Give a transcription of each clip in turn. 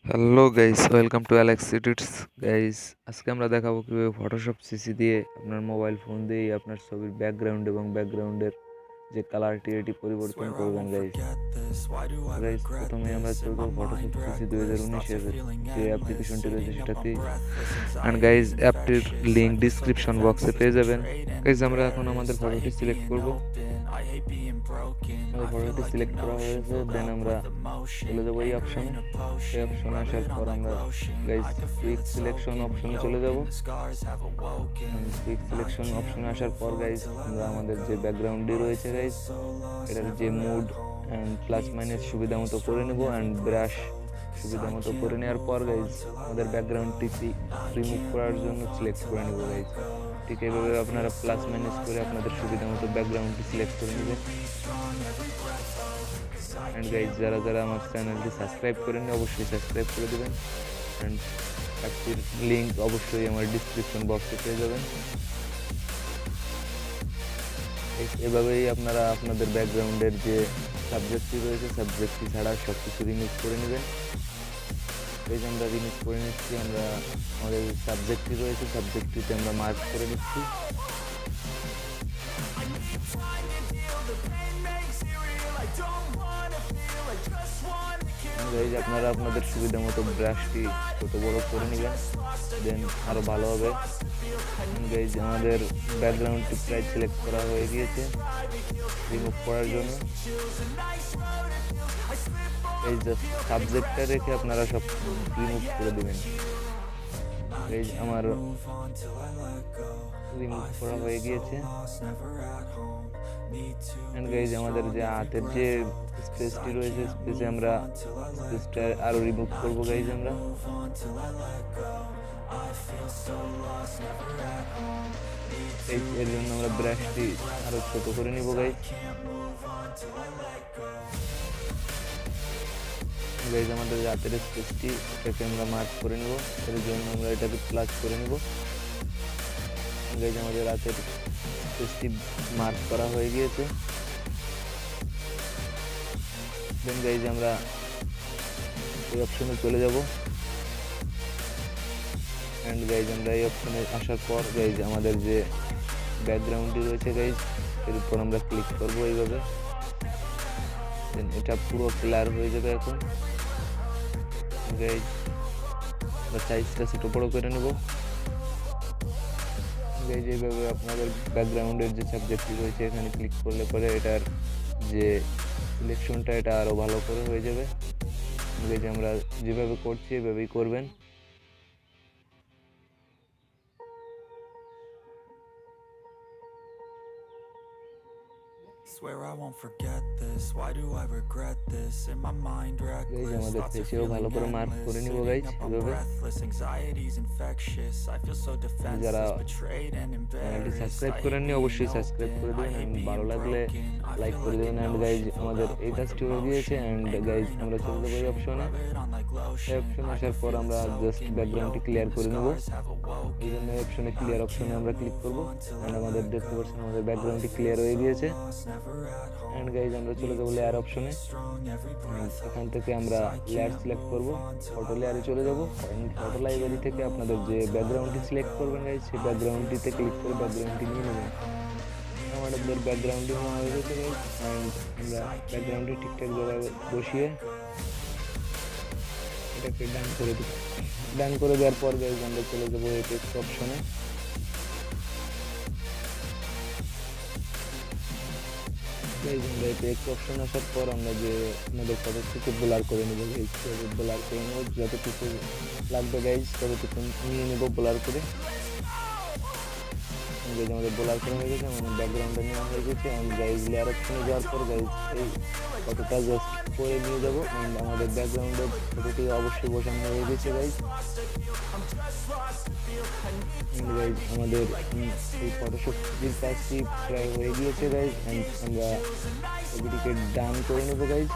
Hello guys, welcome to Alex edits. Guys, আজকে আমরা দেখাবো কিভাবে ফটোশপ সিসি দিয়ে আপনার মোবাইল ফোন দিয়ে আপনার ছবির ব্যাকগ্রাউন্ড এবং ব্যাকগ্রাউন্ডের যে কালারটি এটি পরিবর্তন করবেন। গাইস প্রথমে আমরা চলবো ফটোশপ সিসি 2019-এর যে অ্যাপ্লিকেশনটি রয়েছে সেটাতে। অ্যান্ড গাইস, অ্যাপটির লিঙ্ক ডিসক্রিপশন বক্সে পেয়ে যাবেন। গাইস, আমরা এখন আমাদের ফটোটি সিলেক্ট করব। আমাদের ফটোটি সিলেক্ট করা হয়েছে, দেন আমরা চলে যাবো এই অপশনে। এই অপশনে আসার পর আমরা গাইস কুইক সিলেকশন অপশনে চলে যাব। কুইক সিলেকশন অপশনে আসার পর গাইস আমরা আমাদের যে ব্যাকগ্রাউন্ডটি রয়েছে গাইস এটার যে মুড অ্যান্ড প্লাস মাইনাস সুবিধা মতো করে নেব, অ্যান্ড ব্রাশ সুবিধা মতো করে নেওয়ার পর গাইস আমাদের ব্যাকগ্রাউন্ডটি রিমুভ করার জন্য সিলেক্ট করে নেব। গাইস ঠিক এইভাবে আপনারা প্লাস মাইনাস করে আপনাদের সুবিধা মতো ব্যাকগ্রাউন্ডটি সিলেক্ট করে নেবেন। অ্যান্ড গাইজ যারা আমার চ্যানেলটি সাবস্ক্রাইব করেননি অবশ্যই সাবস্ক্রাইব করে দেবেন। অ্যান্ড অ্যাপটির লিঙ্ক অবশ্যই আমার ডিসক্রিপশন বক্সে পেয়ে যাবেন। এভাবেই আপনারা আপনাদের ব্যাকগ্রাউন্ডের যে সাবজেক্টটি রয়েছে সাবজেক্টটি ছাড়া সব কিছু রিমুভ করে নেবেন। এই যে আমরা রিমুভ করে নিচ্ছি, আমরা আমাদের সাবজেক্টটি রয়েছে সাবজেক্টটিতে আমরা মার্ক করে নিচ্ছি। আপনারা আপনাদের সুবিধা মতো ব্রাশটি ছোট বড় করে নেবেন, দেন আরো ভালো হবে। গাইজ আমাদের ব্যাকগ্রাউন্ডটি প্রায় সিলেক্ট করা হয়ে গিয়েছে রিমুভ করার জন্য। এই যে সাবজেক্টটা রেখে আপনারা সব রিমুভ করে দেবেন। গাইজ আমার রিমুভ করা হয়ে গিয়েছে। এন্ড গাইজ আমাদের যে হাতের যে স্পেসটি রয়েছে স্পেসে আমরা স্পেসটা আরো রিমুভ করবো। গাইজ আমরা এর জন্য আমরা ব্রাশটি আরো ছোট করে নিব। গাইজ গাইজ আমাদের হাতের স্পেসটি এটাকে আমরা মার্ক করে নেব, এর জন্য আমরা এটাকে প্লাস করে নেব। গাইজ আমাদের হাতের স্পেসটি মার্ক করা হয়ে গিয়েছে। দেন গাইজ আমরা এই অপশনে চলে যাব। অ্যান্ড গাইজ আমরা এই অপশনে আসার পর গাইজ আমাদের যে ব্যাকগ্রাউন্ডটি রয়েছে গাইজ এর উপর আমরা ক্লিক করব এইভাবে। দেন এটা পুরো ক্লিয়ার হয়ে যাবে। এখন গাইজ আমরা সাইজটা ছোট বড় করে নেব। গাইজ এইভাবে আপনাদের ব্যাকগ্রাউন্ডের যে সাবজেক্টটি রয়েছে এখানে ক্লিক করলে পরে এটার যে সিলেকশনটা এটা আরো ভালো করে হয়ে যাবে। গাইজ আমরা যেভাবে করছি এভাবেই করবেন। আমাদের ফেসেও ভালো করে মার্ক করে নিব। গাইজ এভাবে যারা চ্যানেলটি সাবস্ক্রাইব করেননি অবশ্যই সাবস্ক্রাইব করে দেবেন, ভালো লাগলে লাইক করে দেবেন। অ্যান্ড গাইজ আমাদের এই কাজটি হয়ে গিয়েছে। অ্যান্ড গাইজ আমরা চলে যাবো এই অপশনে। এই অপশনে আসার পর আমরা জাস্ট ব্যাকগ্রাউন্ডটি ক্লিয়ার করে নেব। এই জন্য এই অপশনে ক্লিয়ার অপশনে আমরা ক্লিক করবো। অ্যান্ড আমাদের দেখতে পাচ্ছেন আমাদের ব্যাকগ্রাউন্ডটি ক্লিয়ার হয়ে গিয়েছে। অ্যান্ড গাইজ আমরা চলে যাবো লেয়ার অপশনে। এখান থেকে আমরা লেয়ার সিলেক্ট করব, ফটো লেয়ারে চলে যাব। ফটো লাইব্রেরি থেকে আপনাদের যে ব্যাকগ্রাউন্ডটি সিলেক্ট করবেন গাইজ সেই ব্যাকগ্রাউন্ডটিতে ক্লিক করে ব্যাকগ্রাউন্ডটি নিয়ে নেবেন। আমাদের ব্যাকগ্রাউন্ডটি নেওয়া হয়ে গেছে গাইজ। অ্যান্ড আমরা ব্যাকগ্রাউন্ডটি ঠিকঠাক জায়গায় বসিয়ে এটাকে ডান করে দিব। ডান করে দেওয়ার পর গাইজ আমরা চলে যাবো এফেক্টস অপশনে। আমরা এফেক্টস অপশন আসার পর আমরা যে আমাদের ফটোটিকে ব্লার করে নেব। গাইজ ব্লার করে নেব, যতটুকু লাগবে গাইজ ততটুকু নিয়ে নেব ব্লার করে। আমাদের ব্লার করা হয়ে গেছে, আমাদের ব্যাকগ্রাউন্ডটা নেওয়া হয়ে গেছে। অ্যান্ড গাইজ লেয়ার অপশনে যাওয়ার পর গাইজ এই ফটোটা জাস্ট করে নিয়ে যাবো। অ্যান্ড আমাদের ব্যাকগ্রাউন্ডের ফটোটি অবশ্যই বসানো হয়ে গেছে। গাইজ গাইজ আমাদের এই ফটোশপটির কাজটি প্রায় হয়ে গিয়েছে। গাইজ আমরা ছবিটিকে ডান করে নেব। গাইজ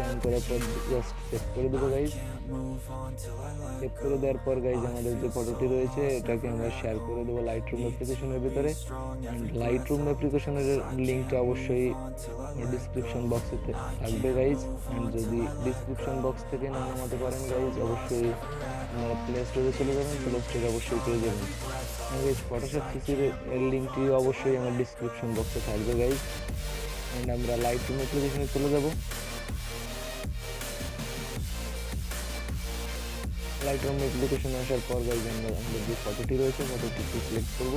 ডান করার পর জাস্ট সেভ করে দেবো গাইজ। সেভ করে দেওয়ার পর গাইজ আমাদের যে ফটোটি রয়েছে এটাকে আমরা শেয়ার করে দেবো লাইটরুম অ্যাপ্লিকেশনের ভিতরে। অ্যান্ড লাইটরুম অ্যাপ্লিকেশনের লিঙ্কটা অবশ্যই ডিসক্রিপশন বক্সে থাকবে গাইজ। অ্যান্ড যদি ডিসক্রিপশন বক্স থেকে না নামাতে পারেন গাইজ, অবশ্যই আপনারা প্লে স্টোরে চলে যাবেন, প্লে স্টোরে অবশ্যই পেয়ে যাবেন গাইজ। ফটোশপ সিসির এর লিঙ্কটি অবশ্যই আমার ডিসক্রিপশন বক্সে থাকবে গাইজ। অ্যান্ড আমরা লাইটরুম অ্যাপ্লিকেশনে চলে যাব। লাইটরুম অ্যাপ্লিকেশনে আসার পর গাইজ আমরা আমাদের যে ফটোটি রয়েছে ফটোটি সিলেক্ট করব।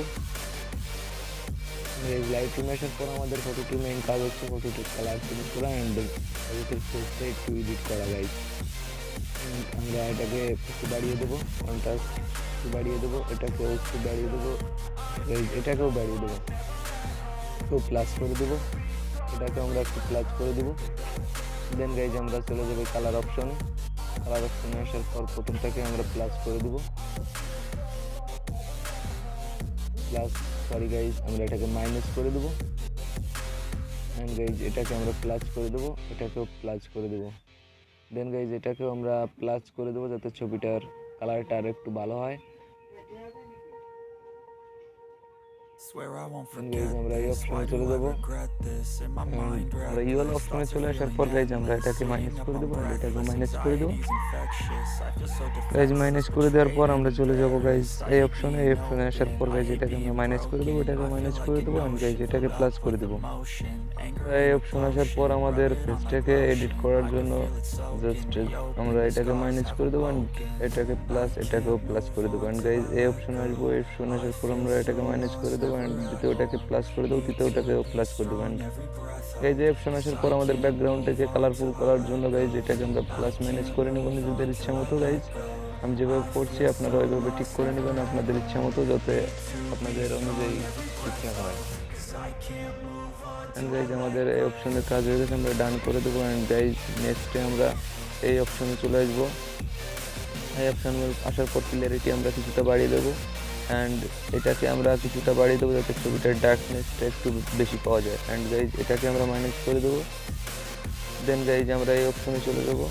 লাইটরুমে আসার পর আমাদের ফটোটির মেইন কাজ হচ্ছে ফটোটির কালার চেঞ্জ করা অ্যান্ড ফটোটির ফেসটা একটু এডিট করা গাইজ। আমরা এটাকে একটু বাড়িয়ে দেবো, কন্ট্রাস্ট একটু বাড়িয়ে দেবো, এটাকেও একটু বাড়িয়ে দেবো, এটাকেও বাড়িয়ে দেবো, একটু প্লাস করে দেবো, এটাকে আমরা একটু প্লাস করে দেবো। দেন গাইজ আমরা চলে যাবো কালার অপশনে। কালার অপশনে আসার পর প্রথমটাকে আমরা প্লাস করে দেবো, প্লাস সরি গাইজ আমরা এটাকে মাইনাস করে দেবো। অ্যান্ড গাইজ এটাকে আমরা প্লাস করে দেবো, এটাকেও প্লাস করে দেবো। দেন গাইজ এটাকেও আমরা প্লাস করে দেবো যাতে ছবিটার কালারটা আর একটু ভালো হয়। আমরা এই অপশনে চলে যাবো। আমরা ইউএল অপশনে চলে আসার পর গাইজ আমরা এটাকে মাইনাস করে দেবো, এটাকে মাইনাস করে দেবো গাইজ। মাইনাস করে দেওয়ার পর আমরা চলে যাবো গাইজ এই অপশনে। এই অপশনে আসার পর গাইজ এটাকে আমরা মাইনাস করে দেবো, এটাকে মাইনাস করে দেবো, আর গাইজ এটাকে প্লাস করে দেবো। এই অপশন আসার পর আমাদের ফেসটাকে এডিট করার জন্য জাস্ট আমরা এটাকে মাইনাস করে দেবো, এটাকে প্লাস, এটাকেও প্লাস করে দেবো। অ্যান্ড গাইজ এই অপশনে আসবো, এই অপশন আসার পর আমরা এটাকে মাইনাস করে দেবো, অ্যান্ড দ্বিতীয়টাকে প্লাস করে দেবো, তৃতীয়টাকেও প্লাস করে দেবো। অ্যান্ড গাইজ এই অপশন আসার পর আমাদের ব্যাকগ্রাউন্ডটাকে কালারফুল করার জন্য গাইজ এটাকে আমরা প্লাস মাইনাস করে নেবো নিজেদের ইচ্ছা মতো গাইজ। আমি যেভাবে করছি আপনারা ওইভাবে ঠিক করে নেবেন আপনাদের ইচ্ছা মতো, যাতে আপনাদের অনুযায়ী ইচ্ছা হয়। অ্যান্ড গাইজ আমাদের এই অপশনের কাজ হয়ে গেছে, আমরা ডান করে দেবো। অ্যান্ড গাইজ নেক্সটে আমরা এই অপশনে চলে আসবো। এই অপশনে আসার পর ক্লিয়ারিটি আমরা কিছুটা বাড়িয়ে দেবো, অ্যান্ড এটাকে আমরা কিছুটা বাড়িয়ে দেবো যাতে ছবিটার ডার্কনেসটা একটু বেশি পাওয়া যায়। অ্যান্ড গাইজ এটাকে আমরা মাইনাস করে দেবো। দেন গাইজ আমরা এই অপশনে চলে যাবো,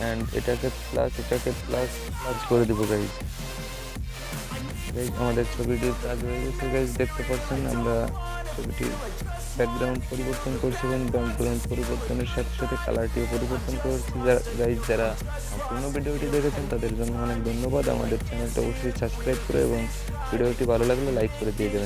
অ্যান্ড এটাকে প্লাস, এটাকে প্লাস প্লাস করে দেবো গাইজ। গাইজ আমাদের ছবিটির কাজ হয়ে গেছে গাইজ, দেখতে পাচ্ছেন আমরা ছবিটির ব্যাকগ্রাউন্ড পরিবর্তন করছি এবং ব্যাকগ্রাউন্ড পরিবর্তনের সাথে সাথে কালারটিও পরিবর্তন করছি। গাইজ যারা সম্পূর্ণ ভিডিওটি দেখেছেন তাদের জন্য অনেক ধন্যবাদ। আমাদের চ্যানেলটা অবশ্যই সাবস্ক্রাইব করে এবং ভিডিওটি ভালো লাগলে লাইক করে দিয়ে দেবেন।